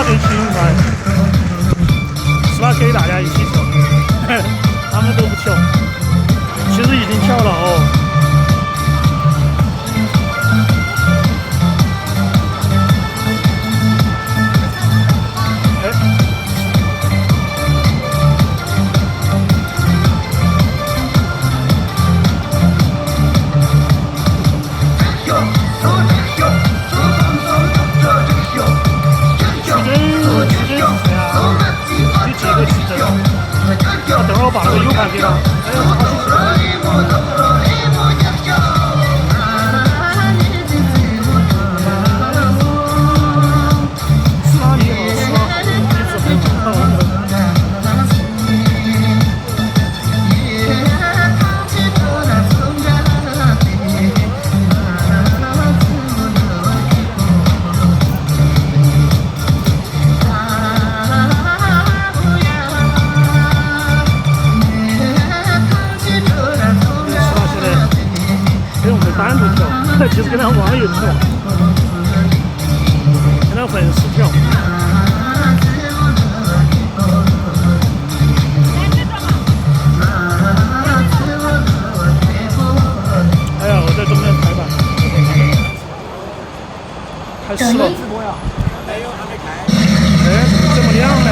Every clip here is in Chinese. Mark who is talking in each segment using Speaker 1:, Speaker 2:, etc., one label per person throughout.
Speaker 1: 岁情怀，是吧？给大家一起跳，他们都不跳，其实已经跳了哦。等会儿我把那个 U 盘给他。是哪里好？是吧？一直很好。单独跳，其实跟他网友跳，跟他粉丝跳。哎呀，我在中间排版，太湿了。没有，还没开。哎，怎么这么亮呢？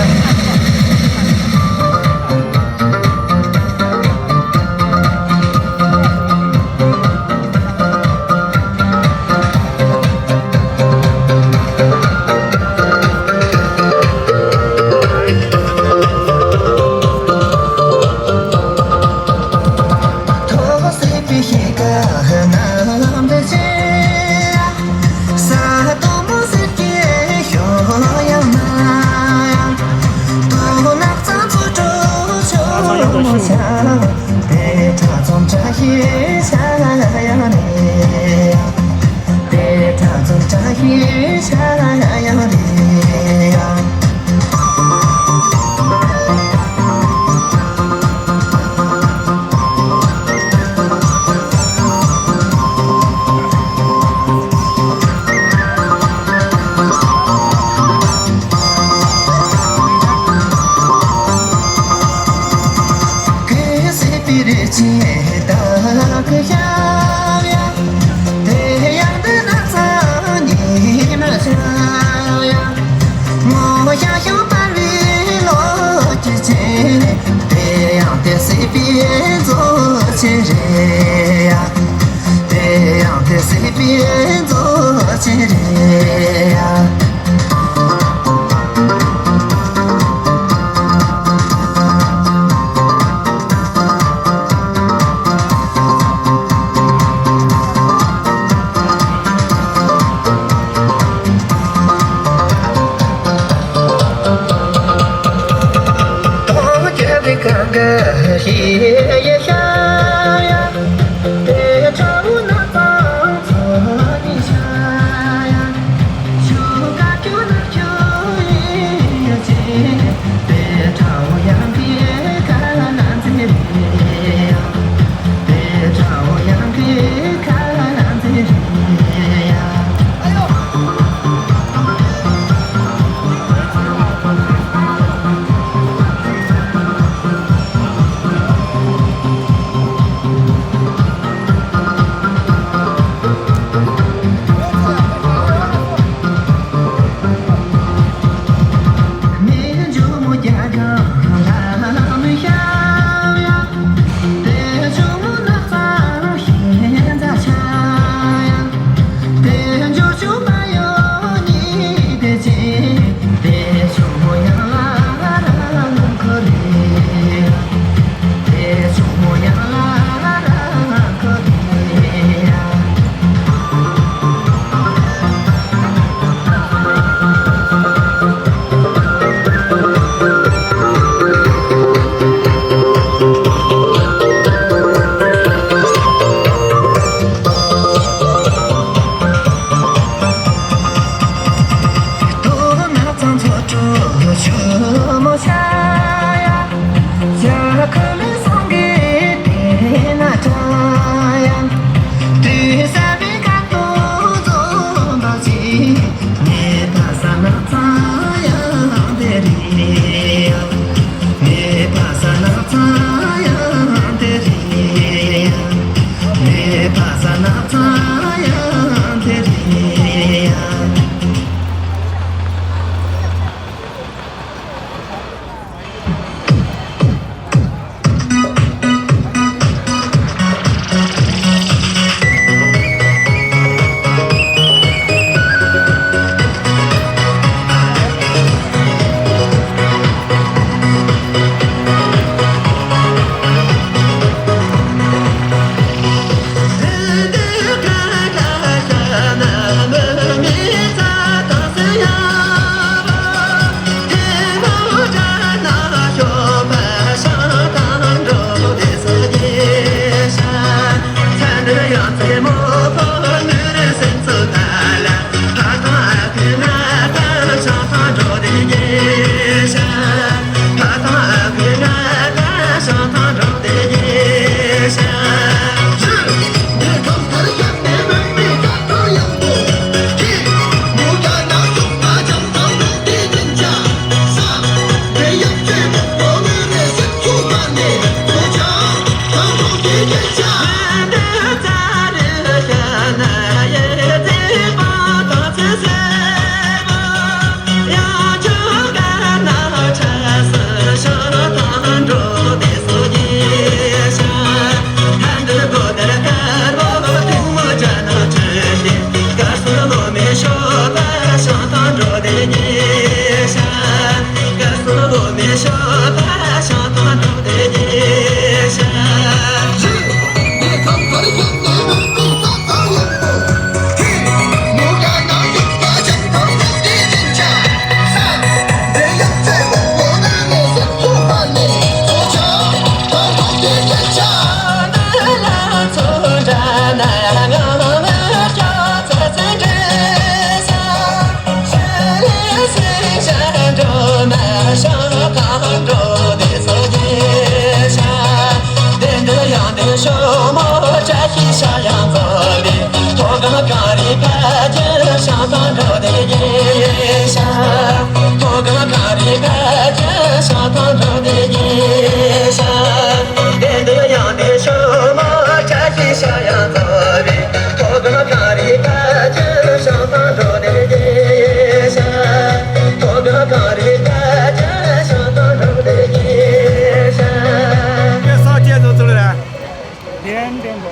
Speaker 1: 点多。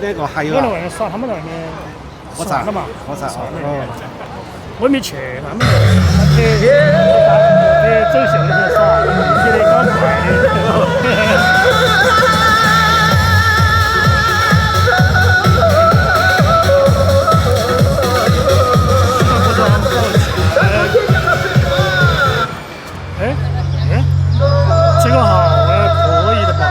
Speaker 2: 那个还有
Speaker 1: 我在
Speaker 2: 啊，
Speaker 1: 外面耍，他们在外面
Speaker 2: 喝茶
Speaker 1: 算了嘛，
Speaker 2: 喝茶
Speaker 1: 算了。
Speaker 2: 哦。
Speaker 1: 我没去，他们走秀那些耍，觉得搞怪的。这个号可以的吧？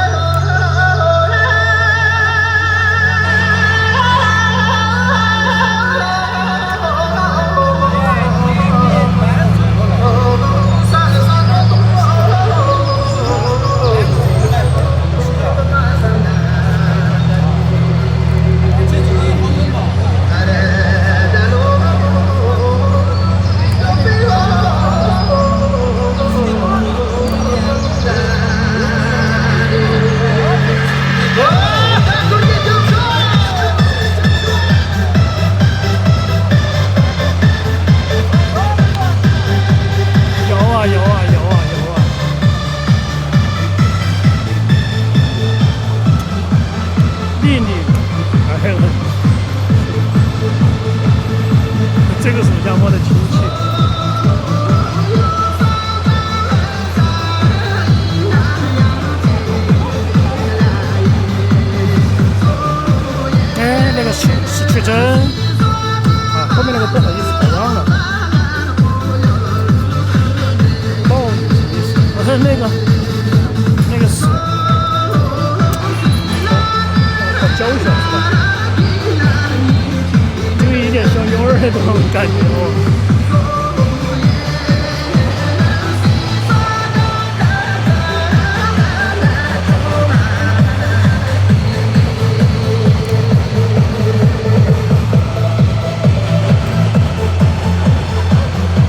Speaker 1: 这个是我家我的亲戚。哎，那个是去真啊，后面那个不好意思不让了。不好意思，我说那个是，好娇小是吧？有一点小幼儿那种感觉哦。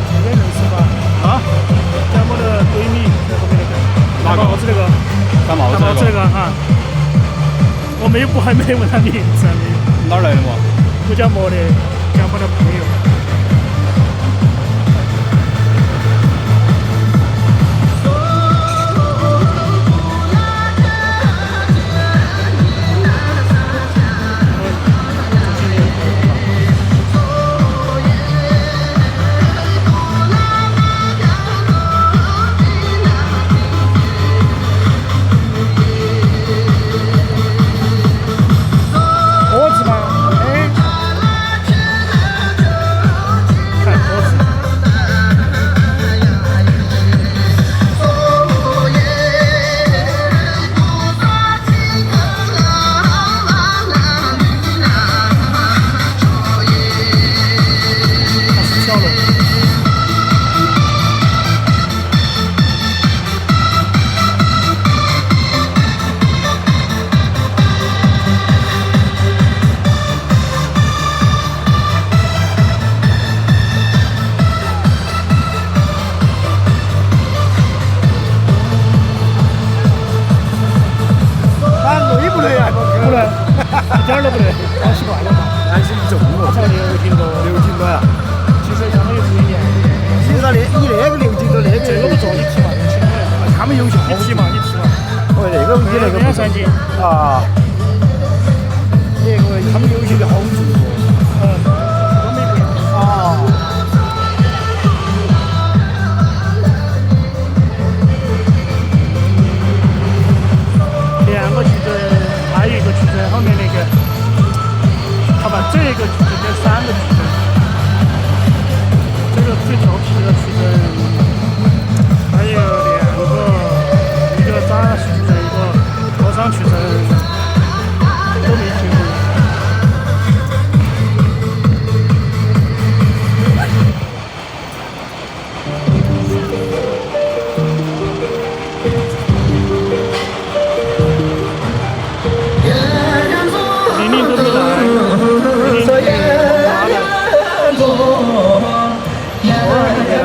Speaker 1: 这边认识吧？
Speaker 2: 啊？
Speaker 1: 在我的闺蜜在后面那个，
Speaker 2: 哪个
Speaker 1: 戴帽子那个，
Speaker 2: 戴帽子
Speaker 1: 戴帽子
Speaker 2: 那个，
Speaker 1: 那个哈。我还没问他名字，没有。
Speaker 2: 哪儿来的嘛？
Speaker 1: 不叫莫的，叫我的朋友。盒子吗？哎，看盒子。它是跳楼。
Speaker 2: 那累不累啊？
Speaker 1: 不累，一点儿都不累，好习惯了嘛。
Speaker 2: 还是重哦，
Speaker 1: 才6斤多，
Speaker 2: 6斤多呀。
Speaker 1: 其实相当于是1年。
Speaker 2: 其实那你那个6斤多，那个
Speaker 1: 这个不重，你提嘛，年轻人。
Speaker 2: 他们有效。
Speaker 1: 你提嘛，你提嘛。
Speaker 2: 哦，那个比那个
Speaker 1: 2、3斤。
Speaker 2: 啊，那个他们有些的好重哦。
Speaker 1: 都没变。
Speaker 2: 啊。
Speaker 1: 2个矩阵，还有一个矩阵后面那个，好吧，这个矩阵跟3个矩阵，这个最调皮的矩阵，还有2个，一个扎实矩阵，一个高商矩阵，都没听过。明明都没来，明明发了，偶尔还没来。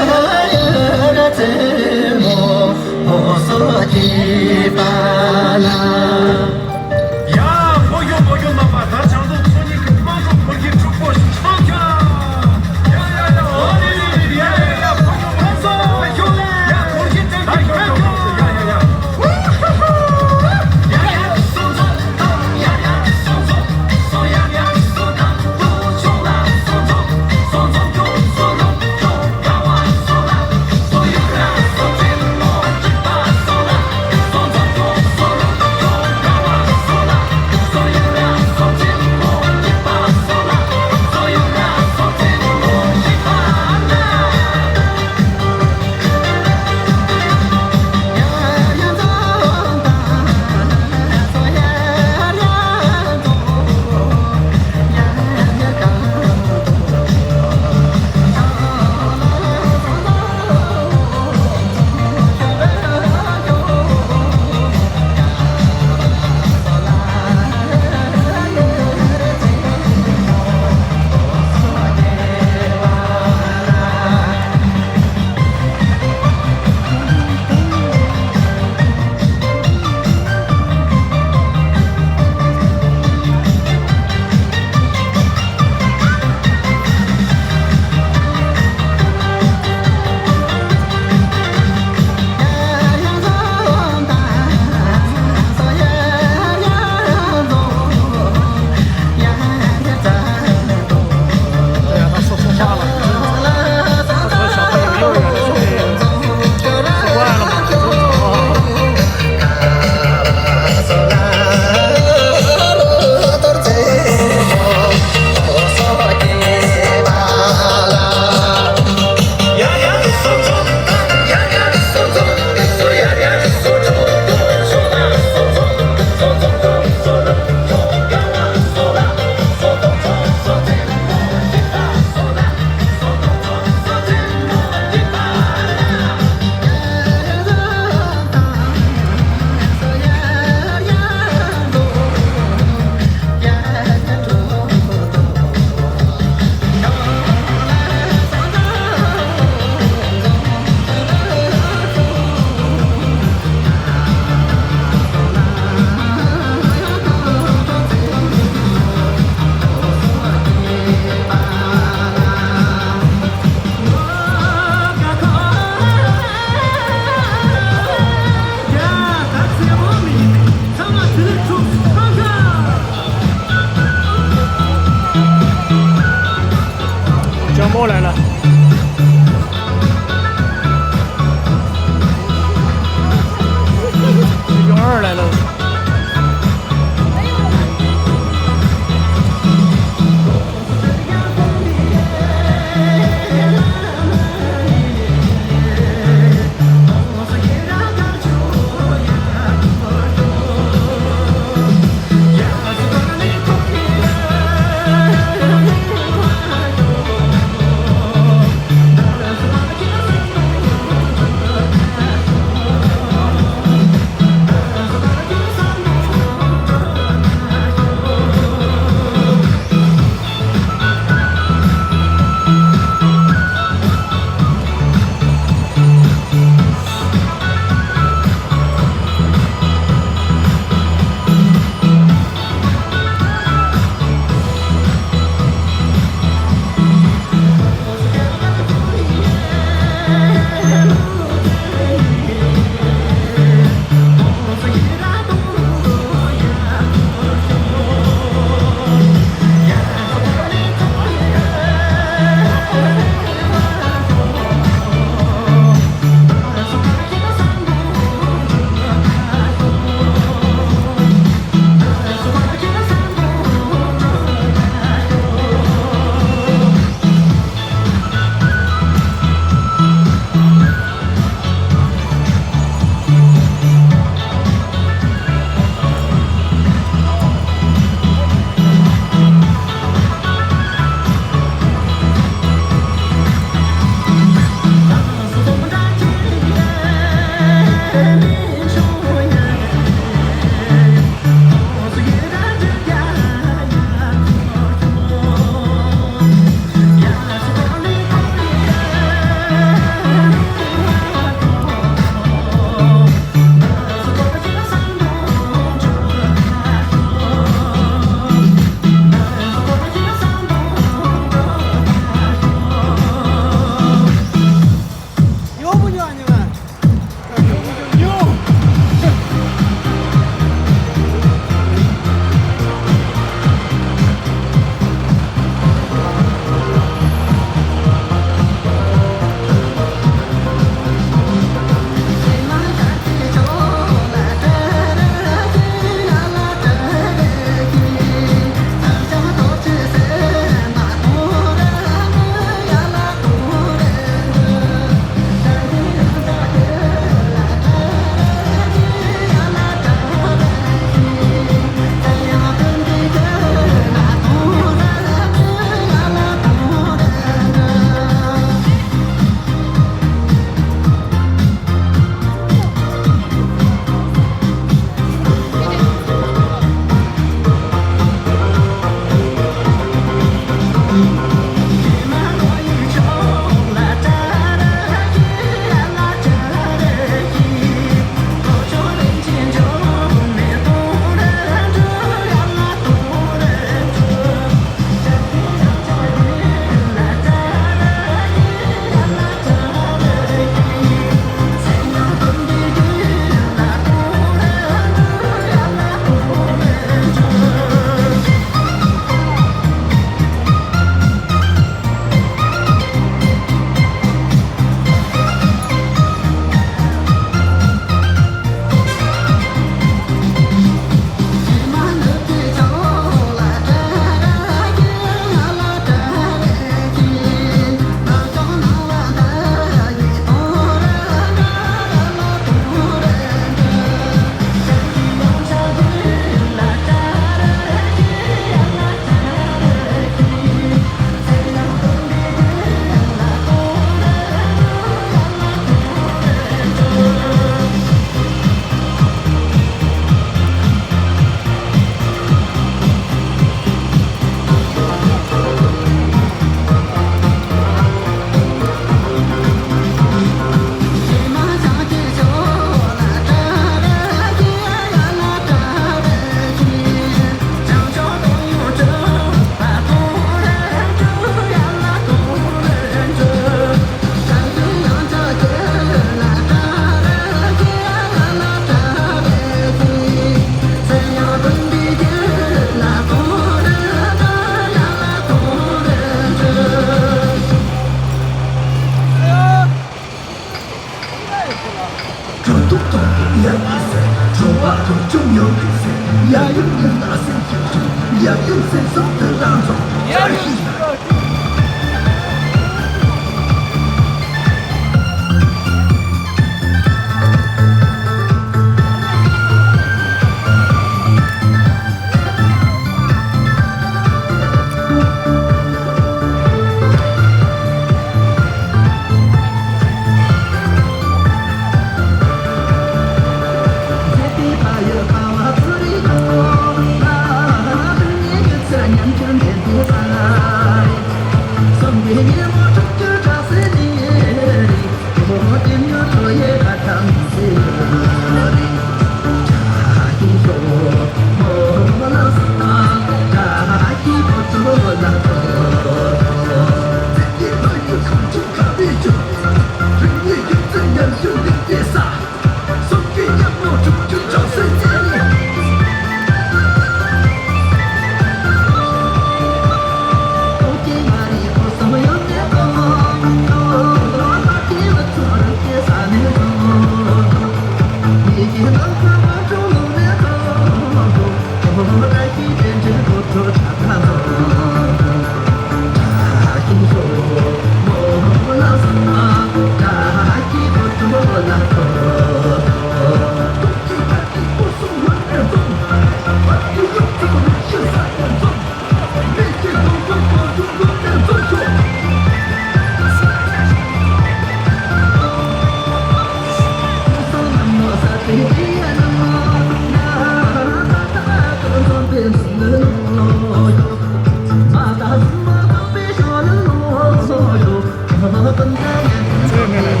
Speaker 1: 这面来的。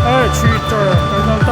Speaker 1: 哎，去这儿刚刚到。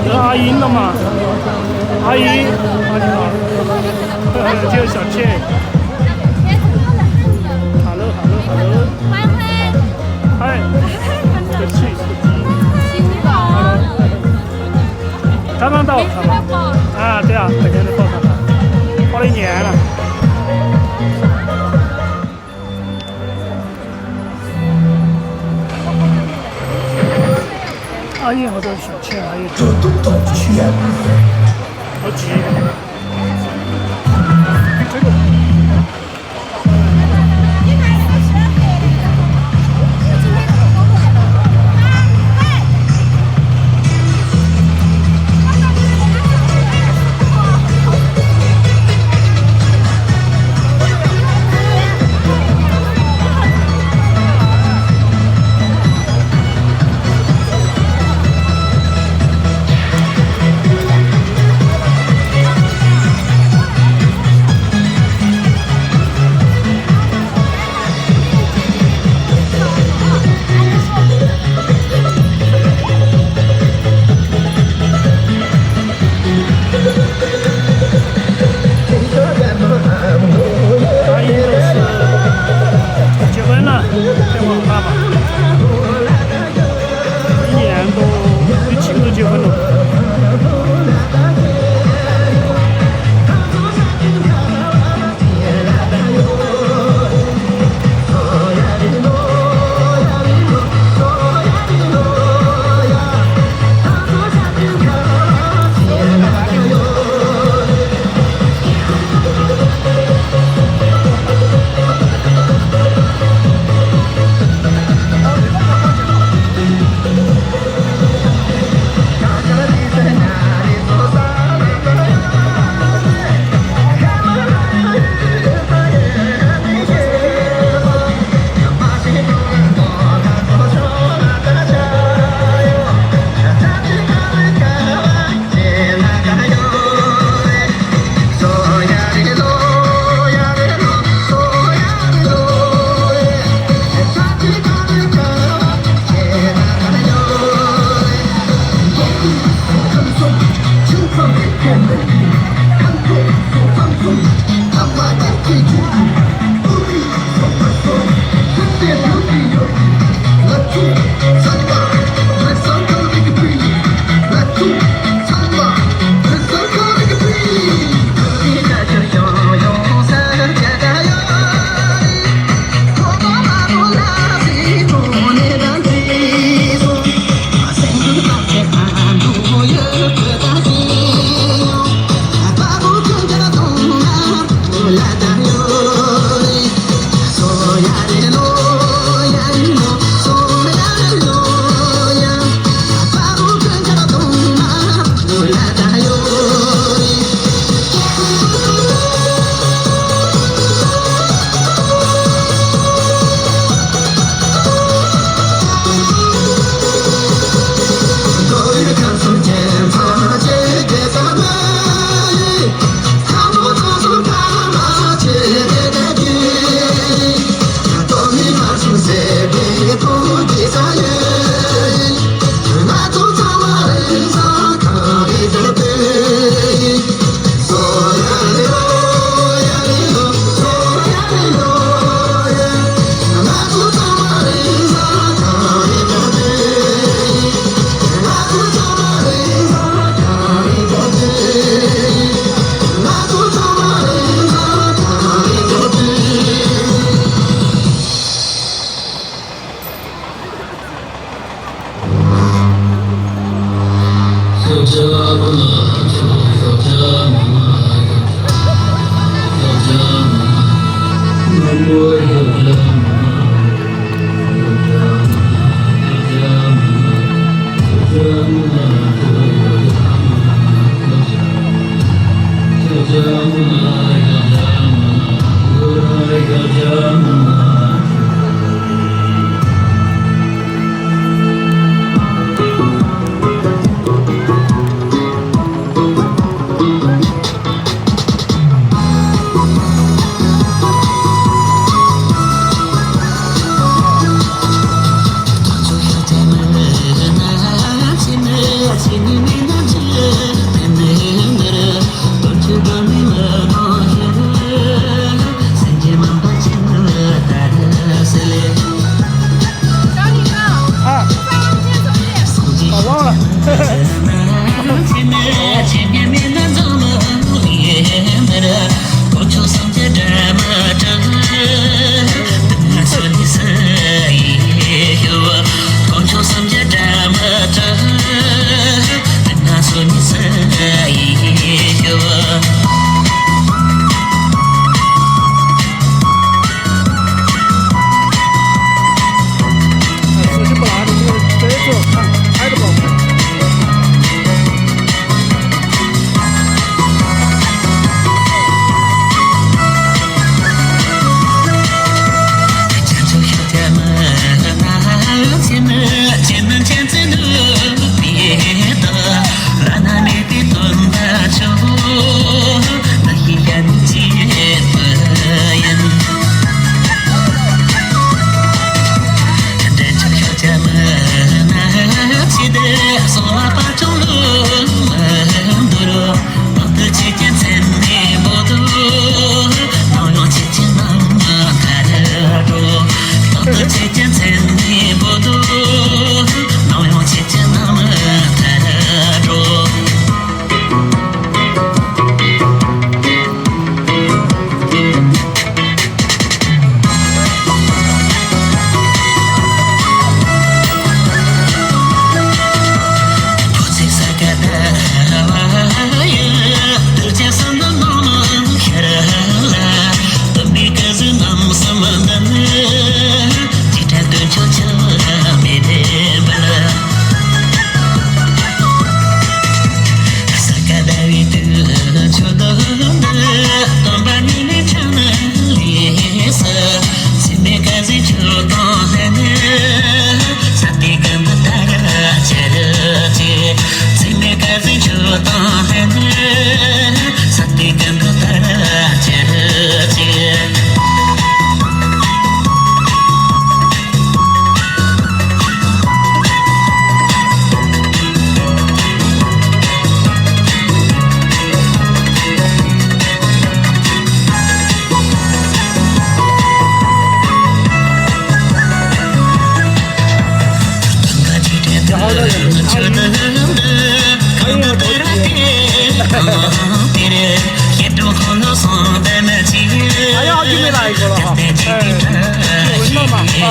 Speaker 1: 有阿姨了吗？阿姨，啊你好，这个小倩。Hello，嗨，客气。刚刚到，啊，对啊，每天都报上班，报了1年了。阿姨好多小倩，还有好挤。这个。啊，我忘了。死气不拉的，这个这一次看拍的不好看。哎呀，就没来过了哈，哎，闻到嘛啊。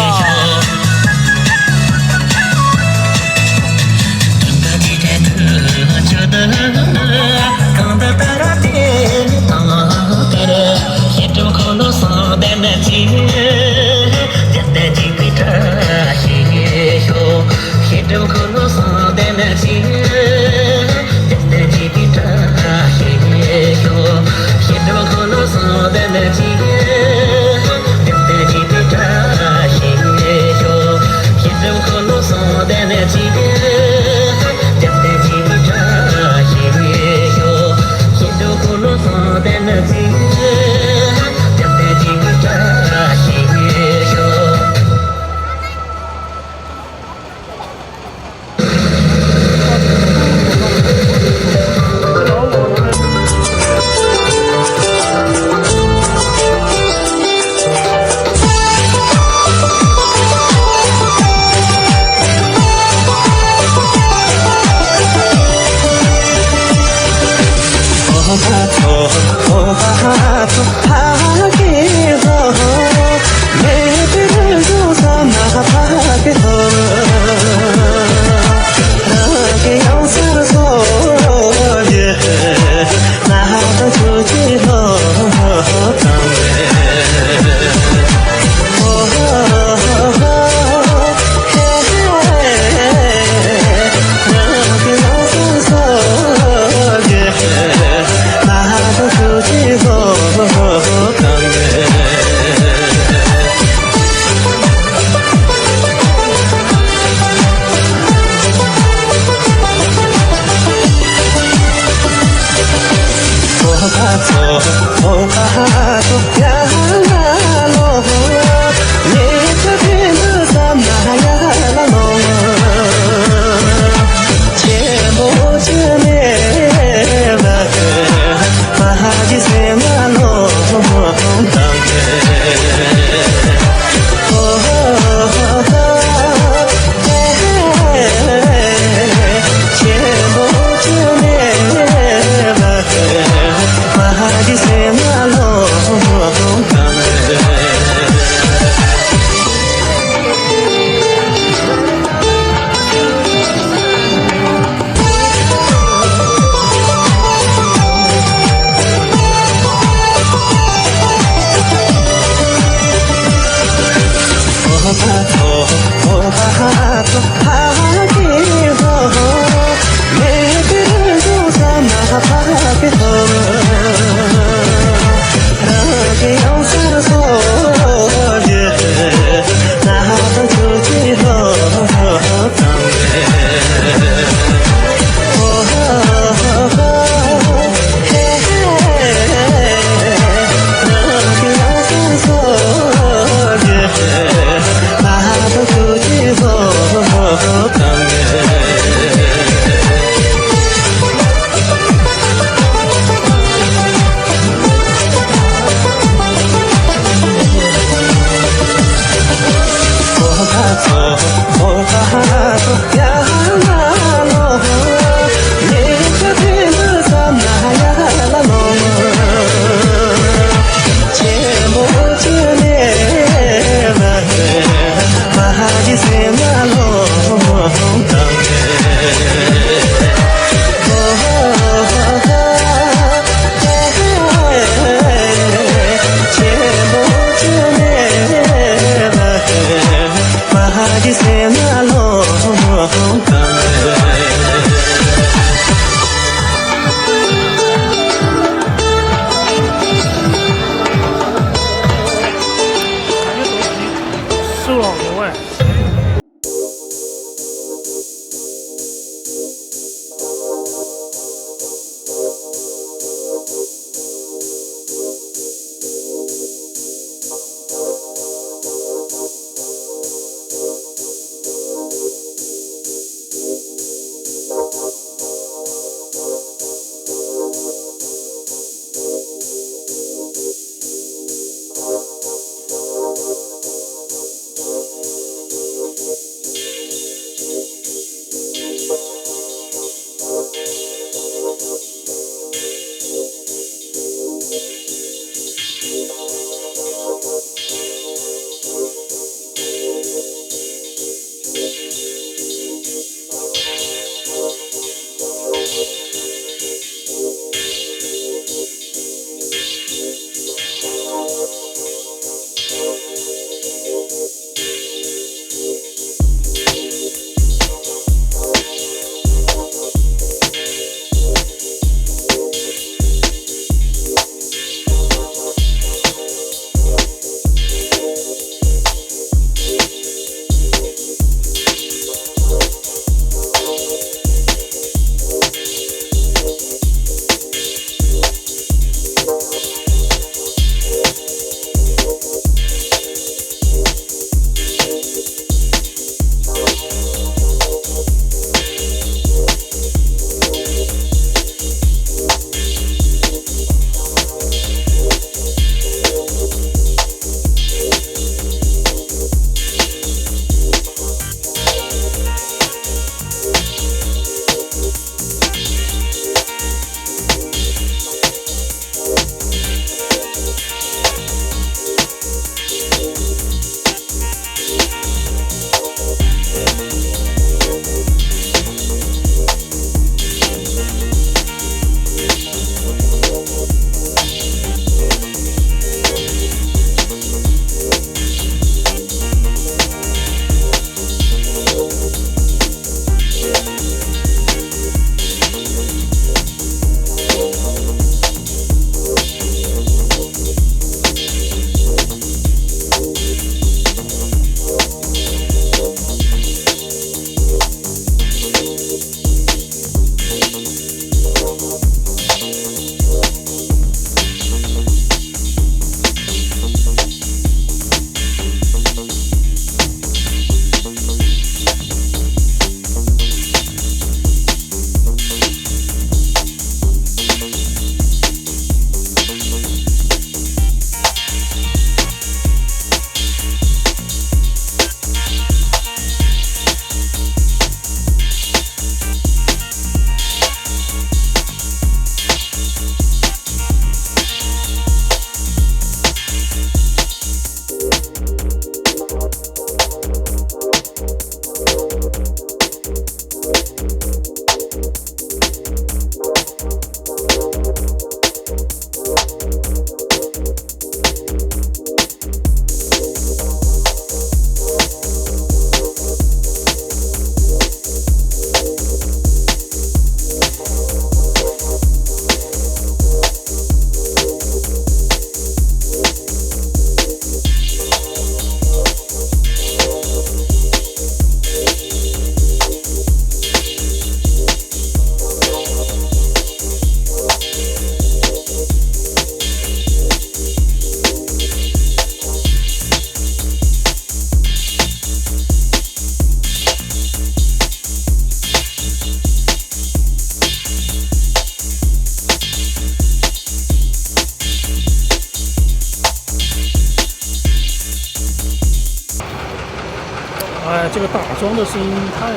Speaker 1: 来这个打桩的声音太好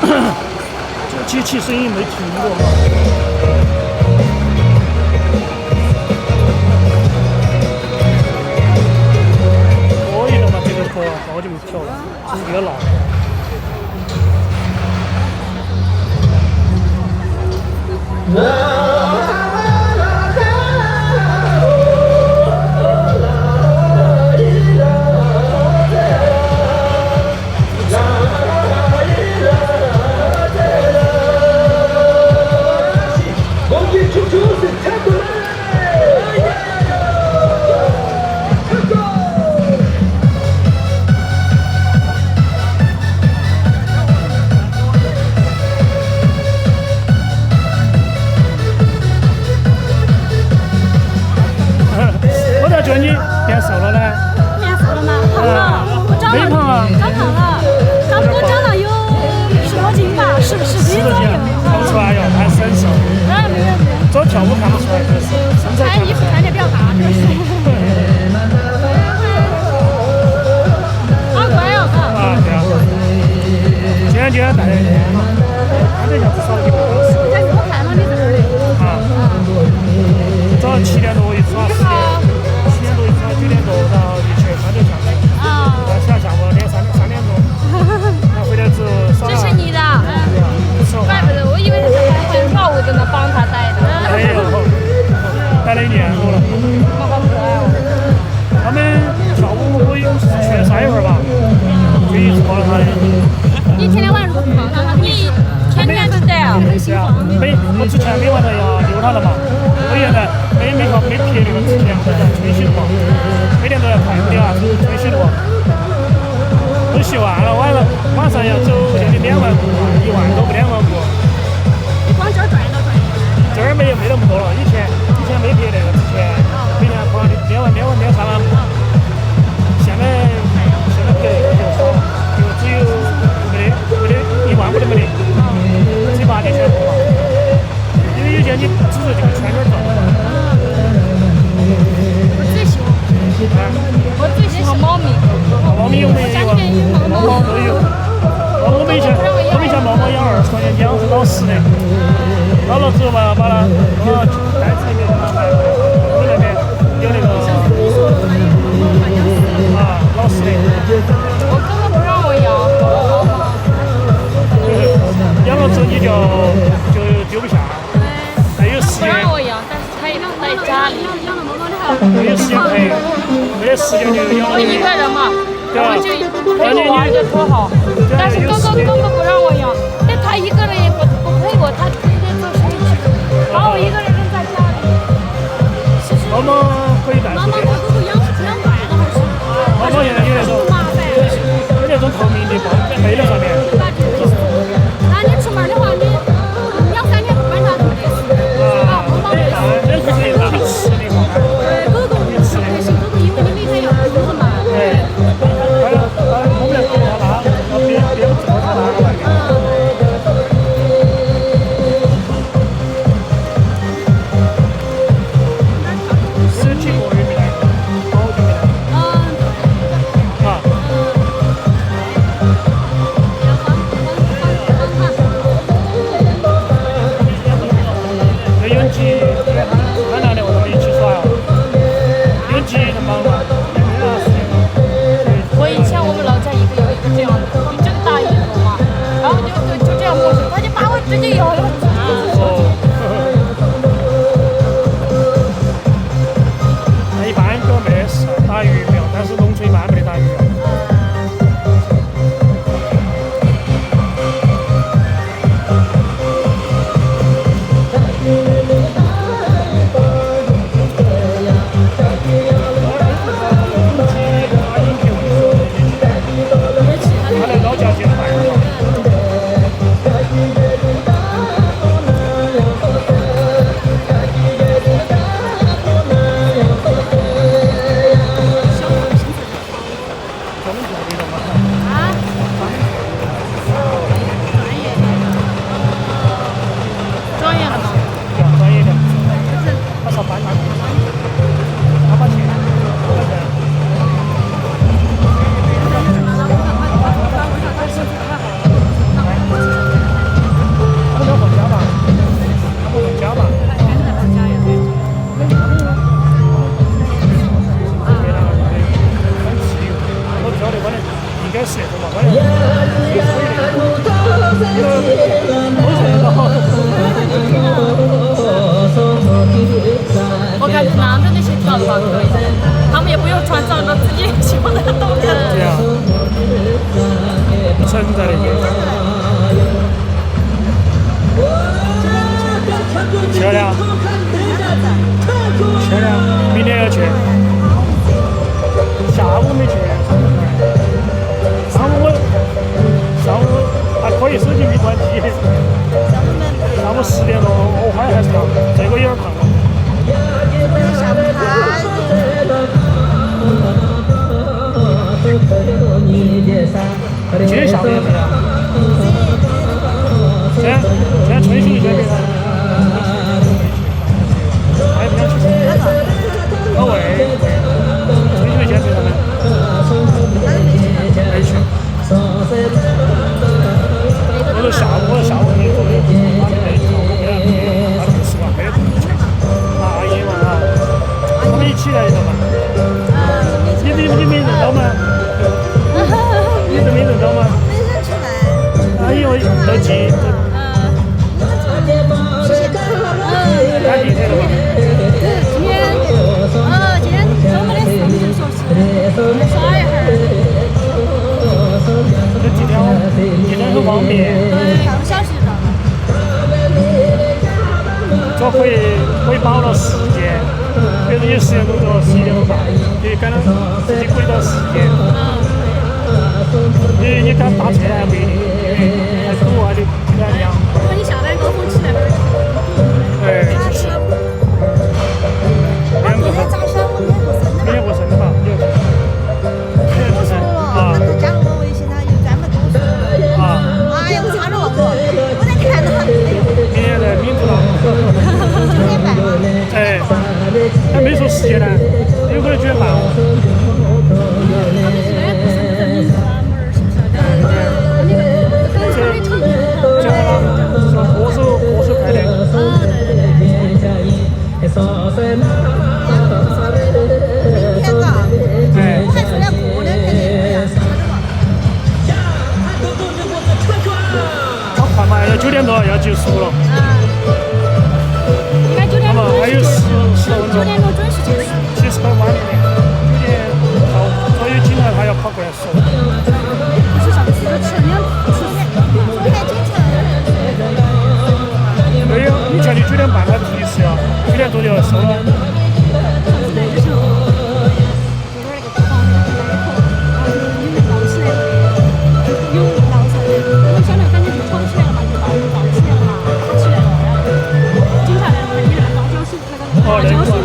Speaker 1: 了，这个机器声音没停过嘛。可以了嘛，这个歌好久没跳了，其实比较老。我咋觉得你变瘦了呢？
Speaker 3: 变瘦了吗？胖了，我长
Speaker 1: 没胖啊
Speaker 3: 长胖了，我长了有10多斤吧，10斤左右。
Speaker 1: 看不出来哟，还是很瘦。
Speaker 3: 没有。
Speaker 1: 主要跳舞看不出来，就是身材看不出来。
Speaker 3: 穿衣服穿的比较大，就是。好乖哦，
Speaker 1: 啊，对啊。今天带的看着像至少1个小时。
Speaker 3: 但是我看了你这儿的。
Speaker 1: 啊。早上7点多一出发，7点多一出发，9点多，然后一去3点下去，
Speaker 3: 啊。
Speaker 1: 下午3点钟，然后回来之后耍
Speaker 3: 支
Speaker 1: 了。
Speaker 3: 持你的，怪不得我以为他是会跳舞的呢，帮他带的。
Speaker 1: 没有，带了1年多了。
Speaker 3: 好可爱哦。
Speaker 1: 他们跳舞我有去了3会儿吧，就一直抱着他的。
Speaker 3: 你天天晚上都抱他，你天天都带啊？
Speaker 1: 对啊，我之前每晚都要遛他的嘛，我现在没撇那个之前我叫吹洗的嘛，每天都要看的啊，吹洗的嘛。都习惯了，晚上要走将近2万步，1万多不2万步。
Speaker 3: 你光这儿转到转。
Speaker 1: 这儿没那么多了，以前没撇那个，之前每天跑2万、3万步。现在不得就少了，就只有没得1万步都没得，只8点全部嘛。因为有些你只是这个圈圈转。
Speaker 3: 我最喜欢猫咪。
Speaker 1: 猫咪有没有啊？猫都有。我们以前猫养20块钱养是老实的，老了之后吧，把它袋子里面把它卖了。我们那边有那个老实的。
Speaker 3: 我哥哥不让我养，好吗？
Speaker 1: 养了之后你就丢不下，还有时
Speaker 3: 不
Speaker 1: 间。
Speaker 3: 让我养，但是他也不在家里。
Speaker 1: 没有时间陪，没得时间就养
Speaker 3: 我一个人嘛，然后就陪我玩就多好。但是哥哥根本不让我养，但他一个人也不陪我，他天天做生意去，把我一个人扔在家里。其实
Speaker 1: 妈妈可以带出去。
Speaker 3: 哥哥养惯了还是？
Speaker 1: 妈妈现在有那种
Speaker 3: 麻烦。
Speaker 1: 有那种透明的包背在上面。
Speaker 3: 那你出门的话，你2、3天不管它都没得事。啊，不忙没事。
Speaker 1: 那是可以拿去吃的嘛。
Speaker 3: 狗狗不行，狗狗因为你每天要遛它嘛。
Speaker 1: 对，我们来搞它拉，别不做它拉外面。10几个月没来，好久没来。啊。那永吉他拿的我们一起耍呀。永吉他忙嘛，也没啥事情。
Speaker 3: 我以前我们老家有一个这样的，就这个大一头嘛，然后就这样过去，他就把我直接咬了。
Speaker 1: 那一般都没得事，打鱼没有，但是农村一般没得打鱼。他的老家去办了。
Speaker 3: 小船上了，自己喜欢在动的。
Speaker 1: 对呀，不存在的。漂亮，漂亮，明天要去。下午没去，上午还可以，手机没关机。上午10点多，我还长，这个有点胖了。今天下午也没有。现在春熙这边，还不想去。老魏，春熙的见面了没？没去。我下午没做的，把那个他们吃完没得去。阿姨嘛啊，我们一起来的嘛。你没认到吗？你没认到吗？
Speaker 4: 没认出来。
Speaker 1: 哎呦，都记。哪几天了嘛？
Speaker 3: 今天中午的时候就说是耍一会儿。
Speaker 1: 这几天很方便。
Speaker 3: 半个小时到。
Speaker 1: 这可以把握时间，比如说你10点钟到11点钟到，可以赶到自己轨道时间。你赶打车还不一定，还堵啊的两样。
Speaker 3: 那你下班高峰起来哪儿？
Speaker 1: 哎，就是两个
Speaker 4: 昨天咋想我
Speaker 1: 明天过生日吧，有。
Speaker 4: 不说了，他就加了我微信，他又专门跟我说。
Speaker 1: 啊。
Speaker 4: 哎呀，我差点忘了，我在看到他。
Speaker 1: 明天在民族了。
Speaker 4: 9点半嘛。
Speaker 1: 哎，还没说时间呢，有可能9点半。结婚了，是歌手派的。
Speaker 4: 明天嘎，我还出来过2天的呀。
Speaker 1: 好快嘛，要9点多要结束了。
Speaker 3: 应该9点多。
Speaker 1: 还有10分钟。
Speaker 3: 9点多准时结束。
Speaker 1: 其实很晚的，9点到，所以警察他要跑过来说。
Speaker 3: 不是上次都吃了2次。
Speaker 4: 昨天警察。
Speaker 1: 没有，以前你9点半他提示呀，9点多就要收了。哦，那个就是后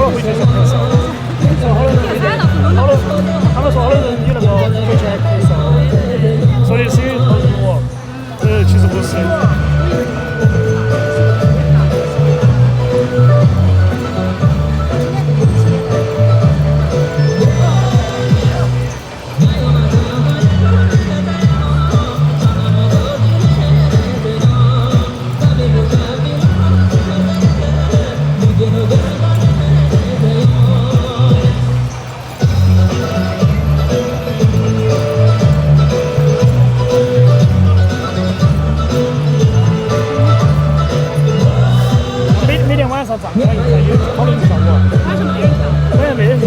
Speaker 1: 来回去是可以收，说好多人，他们说好多人你那个回去还可以收，所以是有投入，其实不是。每天晚上站起来有好多人跳舞，晚上没人跳，没人跳。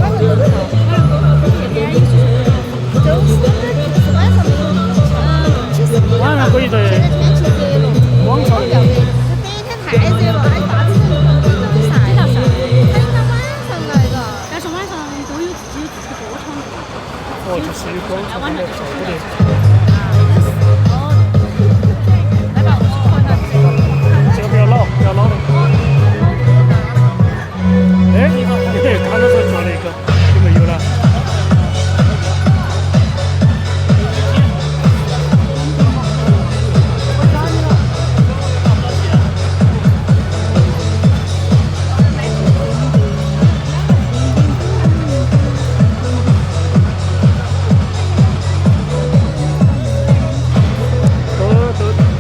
Speaker 1: 晚上可以在广场。
Speaker 4: 这白天太热了，还有大子人晒。他应该晚上来的。
Speaker 3: 但是晚上都有自己的歌唱的。
Speaker 1: 哦，就是有广场的跳舞的。
Speaker 3: 来吧，我去看看。
Speaker 1: 这个不要老，不要老的。哎，刚才才做了一个，就没有了。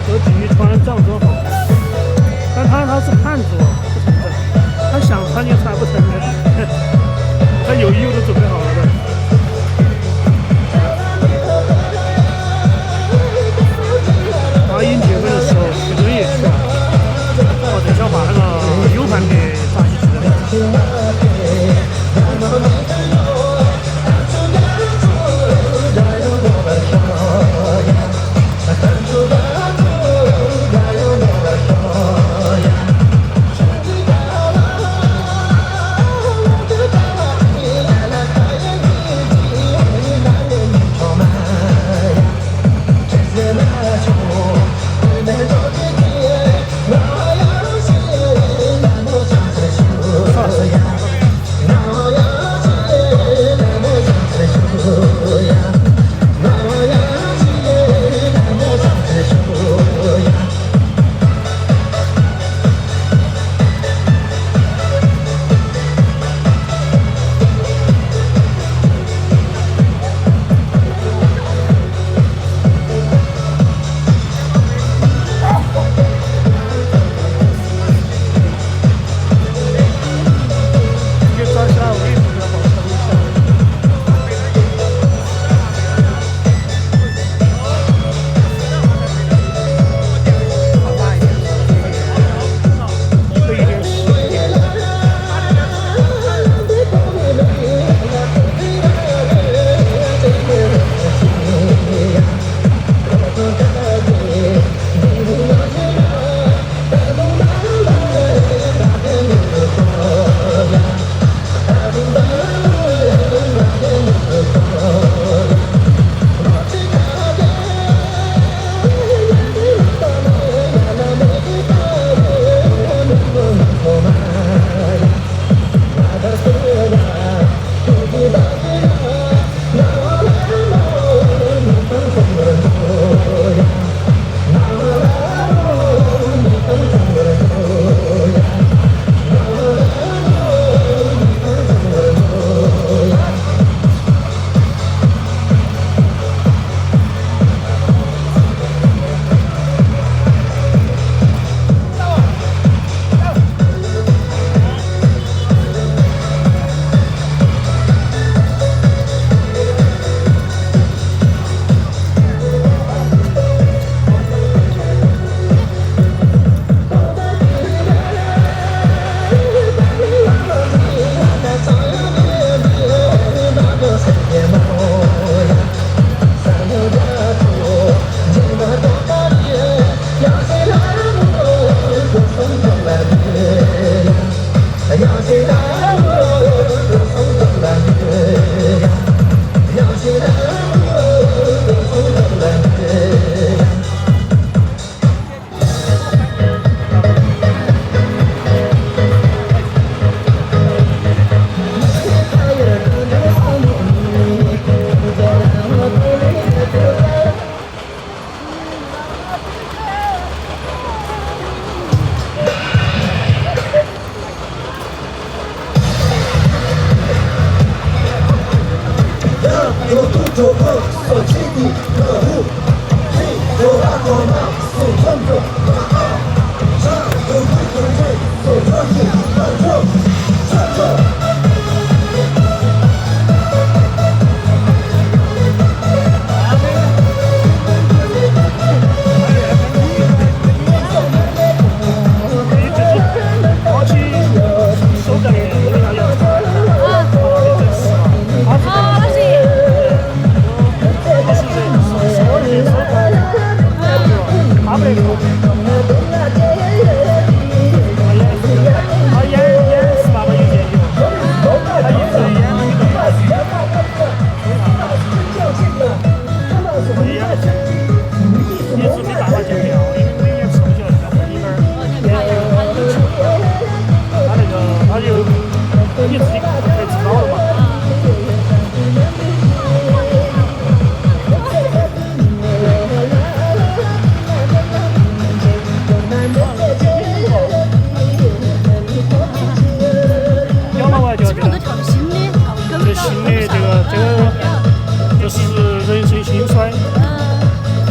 Speaker 1: 都继续穿长征服，但他是汉族，不承认，他想穿就穿，不承认，他有衣服都准备好了的。阿英结婚的时候，许多人也去了，哦，等下把那个 U 盘给抓进去了。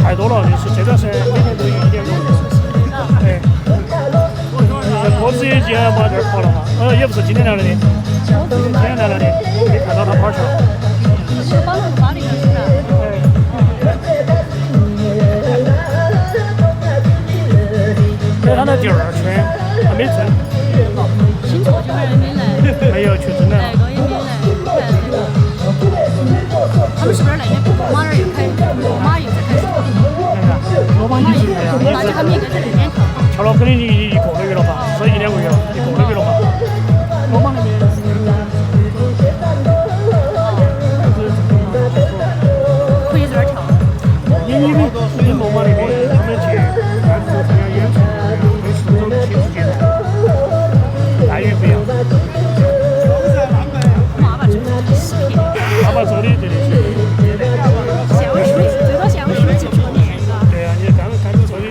Speaker 1: 太多了，就是这段时间每天都有1.5个。对，脖子也今天把这儿跑了嘛，也不是今天来了的，今天来了的，没看到他跑去了。
Speaker 3: 帮他发那个是吧？
Speaker 1: 在他那第二圈还没挣。
Speaker 3: 新错这边也没来。
Speaker 1: 没有去挣了。
Speaker 3: 那个也没来，他们是不是那天罗马那儿又开，罗马又在开始？
Speaker 1: 罗马一直这样，
Speaker 3: 那就他们应该在那边跳。
Speaker 1: 跳了肯定一个多月了吧，所以1-2个月了，一个多月了吧。罗马那边。
Speaker 3: 可以在这儿跳。
Speaker 1: 因为罗马那边他们去单独参加演出，会是这种亲自接待，待遇不一样。爸爸做的对的。
Speaker 3: 香水最多香水就做面是吧？
Speaker 1: 对啊，你刚做的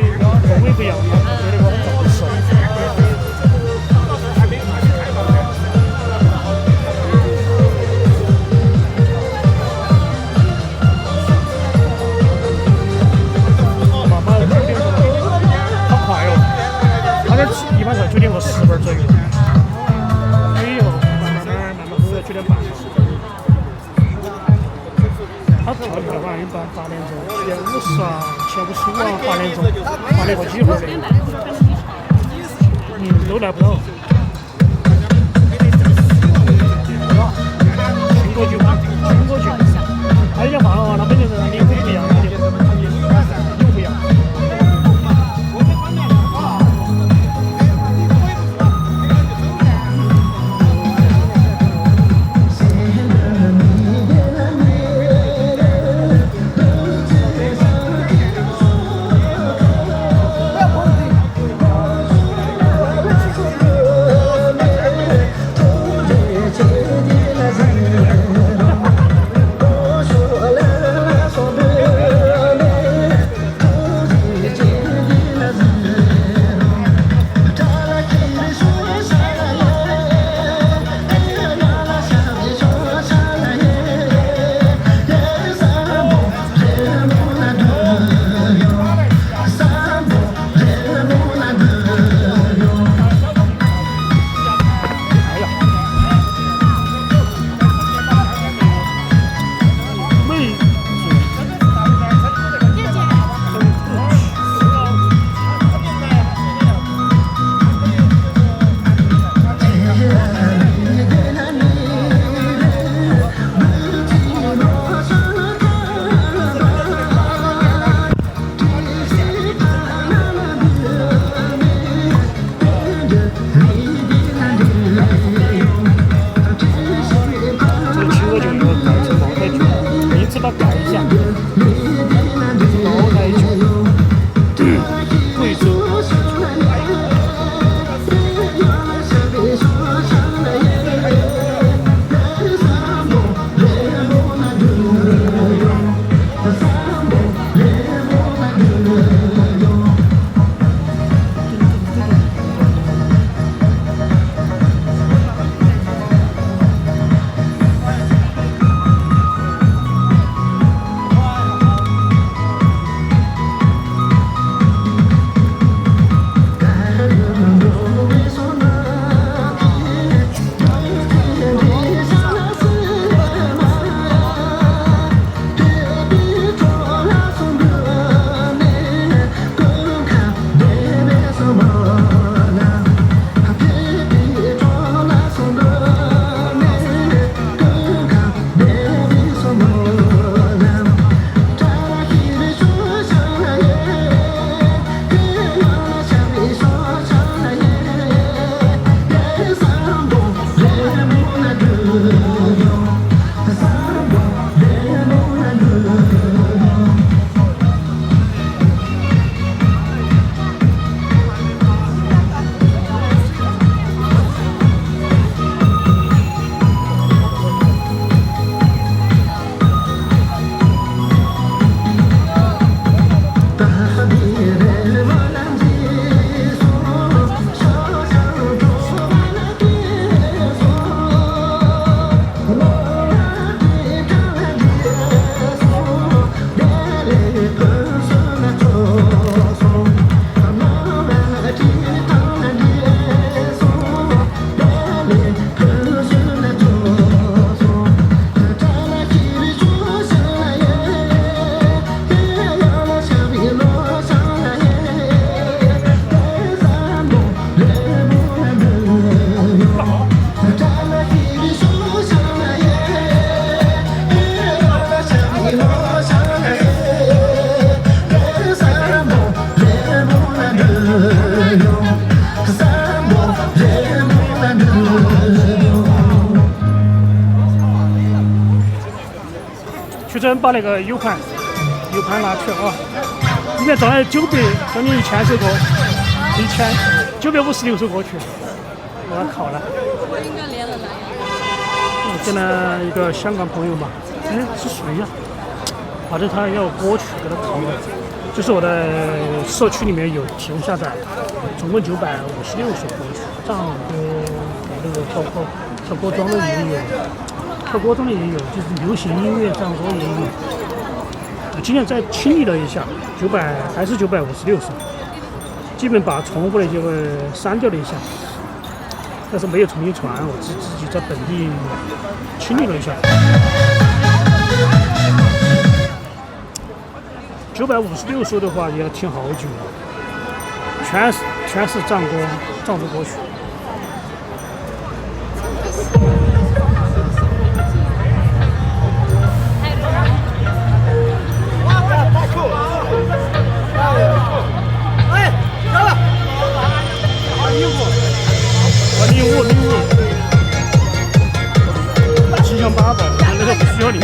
Speaker 1: 风味不一样，对那个不是。慢慢9点钟，好快哦！他那一般上9点和10分左右，以后慢慢喝到9点半。他跳的话一般8点钟，7点50啊，7:55啊，8点钟，8点过几会儿的，都来不到。听过去，他人家放啊，他本就是领会不一样，不一样。真把那个 U 盘拿去啊，里面装了900，将近1000首歌，1956首歌曲，我靠了！
Speaker 3: 我应该连了蓝牙。
Speaker 1: 跟了一个香港朋友嘛，哎，是谁呀？反正他要歌曲给他淘的，就是我的社区里面有提供下载，总共956首歌曲，藏歌那个包括跳歌装的也有，就是流行音乐藏歌也有。今天再清理了一下还是956首，基本把重复的就会删掉了一下，但是没有重新传，我自己在本地清理了一下。956首的话也要听好久了，全是藏族歌曲。吉祥八宝，那个不需要礼物。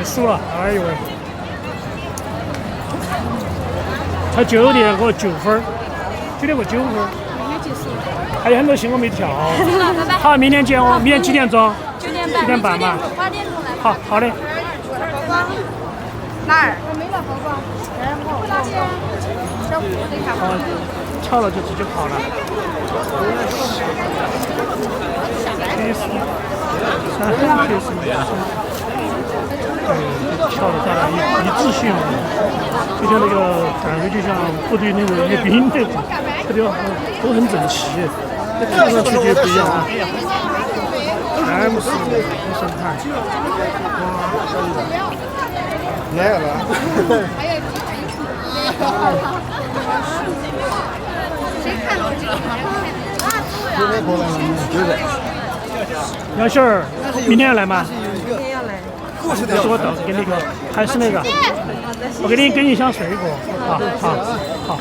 Speaker 1: 被数了，哎呦喂！才9点过9分，9点过9分。还有很多星我没跳。好，明天见哦。明天几点钟？9点半嘛。
Speaker 3: 8点钟来。
Speaker 1: 好，好的。
Speaker 4: 哪儿？
Speaker 1: 好，巧了就直接跑了。跳的大家一致性，就像那个感觉就像部队那个阅兵那种，它就都很整齐，看上去就不一样啊。全部是生态。
Speaker 2: 来了。
Speaker 4: 谁看到这个？
Speaker 1: 杨杏儿，明天要来吗？
Speaker 4: 明天要来。
Speaker 1: 就是我到时给那个还是那个，我给你一箱水果，好。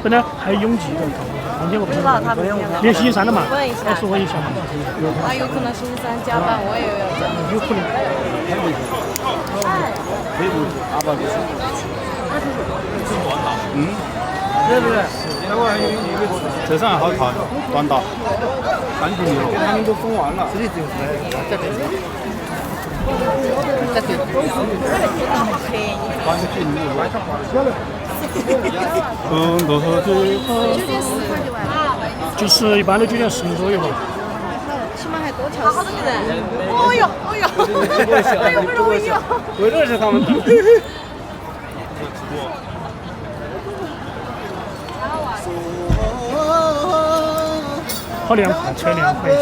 Speaker 1: 本来还有拥挤的，明天我不知道他们明天星期3的嘛，告诉我一下嘛。
Speaker 3: 那有可能星期3加班，我也要加。
Speaker 1: 有可能。对不对？
Speaker 2: 车上好看，短道，3斤牛，他们都封完了。这里只有这边。多少就是一般都9点10分左右吧。
Speaker 4: 起码还多跳好多人。哦呦。
Speaker 2: 为了是他们。
Speaker 1: 好凉快，车凉快。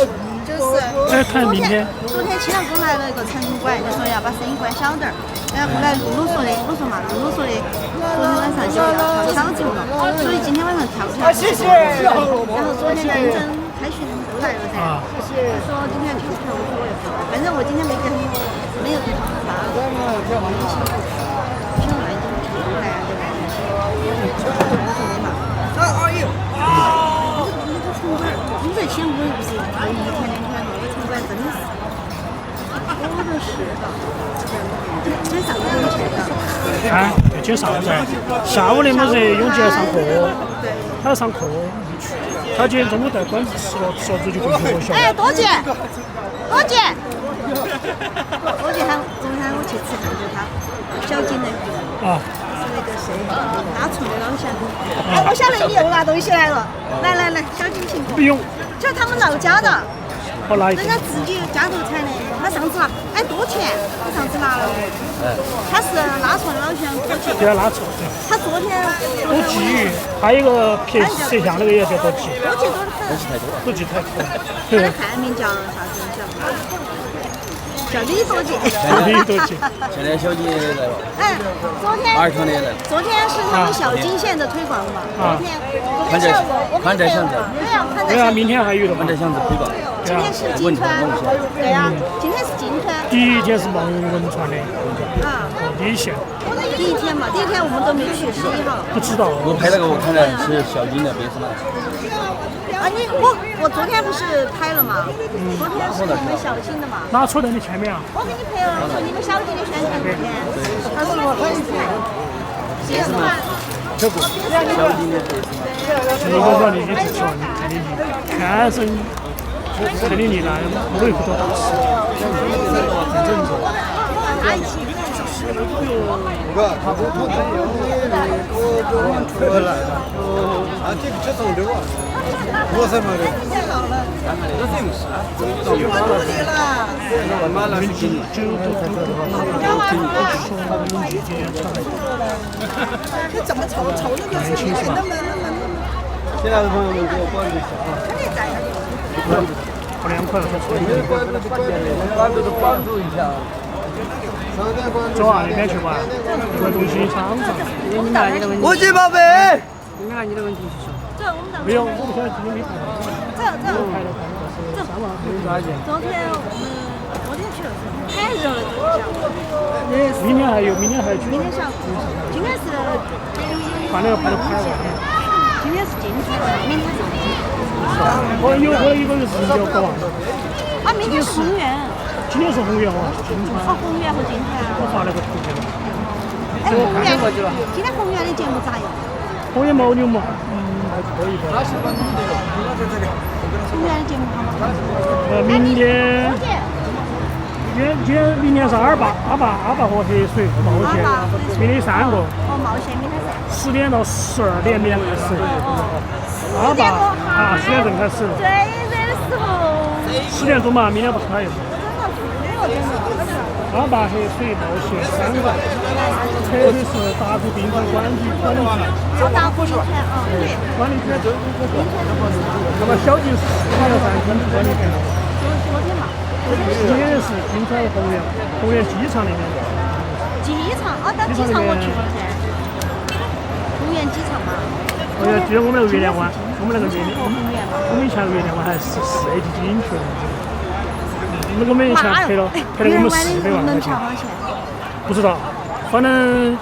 Speaker 1: 再看明天。
Speaker 4: 昨天青阳宫来了一个城管，就说要把声音关小点儿。然后后来露露说的，我说嘛，露露说的，昨天晚上就要跳小节了，所以今天晚上跳不跳？谢谢。然后昨天认真开训都来了噻。他说今天跳不跳无所谓，反正我今天没有对他们发。平来就跳不来啊，对吧？你在青阳宫不是头1天2天了，我城管真的是，我都是的。今天上午就去的。
Speaker 1: 啊，今天上午噻，下午的么子永吉来上课，他要上课，他今天中午带馆子吃了之后就回去学校。
Speaker 4: 哎，多姐，他昨天我去吃饭，就他小金的。
Speaker 1: 啊。
Speaker 4: 是那个谁，大厨的老乡。哎，我晓得你又拿东西来了，来，小金请客。
Speaker 1: 不用。
Speaker 4: 就是他们老家的。
Speaker 1: 我拿一个。
Speaker 4: 人家自己家头采的，他上次拿，哎，多钱？我上次拿了。他是拉串老乡多钱？
Speaker 1: 对，拉串。
Speaker 4: 他昨天。
Speaker 1: 多鲫鱼，还有一个拍摄像那个也叫多鲫。
Speaker 4: 多鲫多的很。
Speaker 1: 多鲫太多。
Speaker 4: 他的汉名叫啥子？叫李多鲫。
Speaker 1: 李多鲫。
Speaker 2: 现在小金也来了。
Speaker 4: 哎，昨天是他们小金县的推广嘛？昨天下午我看在巷子。对呀，
Speaker 1: 明天还有的
Speaker 2: 看在巷子推广。
Speaker 4: 今天是金川，对呀，今天是金川。
Speaker 1: 第一天是蒙文传的。
Speaker 4: 啊。
Speaker 1: 第一线。
Speaker 4: 第一天嘛，第一天我们都没去11号。
Speaker 1: 不知道。
Speaker 2: 我拍那个我看的是小金那边是哪？
Speaker 4: 啊，我昨天不是拍了嘛？昨天是你们小金的嘛？
Speaker 1: 拿出来你前面啊？
Speaker 4: 我给你拍了，说你们小金的宣传片。他说我很拍。谢谢嘛。
Speaker 1: 这个。小金的。如果说你去喜欢看你看生看你你来，我有不多大事。很正常。
Speaker 4: 怎么瞅那个视频那么
Speaker 2: 新来的朋友们给我关注一下啊！
Speaker 1: 好凉快了，
Speaker 2: 关注一下。
Speaker 1: 走啊，那边去玩，这个东西厂长。
Speaker 5: 你拿你的问题。
Speaker 2: 国际宝贝。
Speaker 5: 你拿你的问题去说。
Speaker 1: 没有，我不晓得今天没拍。
Speaker 4: 昨天去了，太热了，
Speaker 1: 明天还有，明天还有。
Speaker 4: 明天下午，今天是
Speaker 1: 把那个拍都拍完了。
Speaker 4: 今天是金川，明天上。
Speaker 1: 我有一个事情要搞忘了。
Speaker 4: 啊，明天是公园。
Speaker 1: 今今天是红源哦，金川。
Speaker 4: 哦，宏源和金川啊。
Speaker 1: 我发了个图片。
Speaker 4: 哎，宏源，今天宏源的节目咋样？
Speaker 1: 红源牦牛嘛，还可以的。
Speaker 4: 宏源的节目好吗？
Speaker 1: 明天。明年是阿坝河黑水冒险，明天3个。
Speaker 4: 哦，冒险明天是。
Speaker 1: 10点到12点2个时。阿坝啊，10点正开始。
Speaker 4: 最热的时候。
Speaker 1: 10点钟嘛，明天不开。阿坝黑水冒险3个，黑水是达州冰川管理局。
Speaker 4: 达州冰川啊，对。
Speaker 1: 管理局。那么小金4号站跟管理局。
Speaker 4: 昨天嘛。
Speaker 1: 今天是金川宏源机场那边。
Speaker 4: 机场啊，到机场我去过噻。宏源机场嘛。
Speaker 1: 记得我们那个月亮湾，我们以前月亮湾还是4A 基金去的。我们以前赔了我们400万块钱。不知道，反正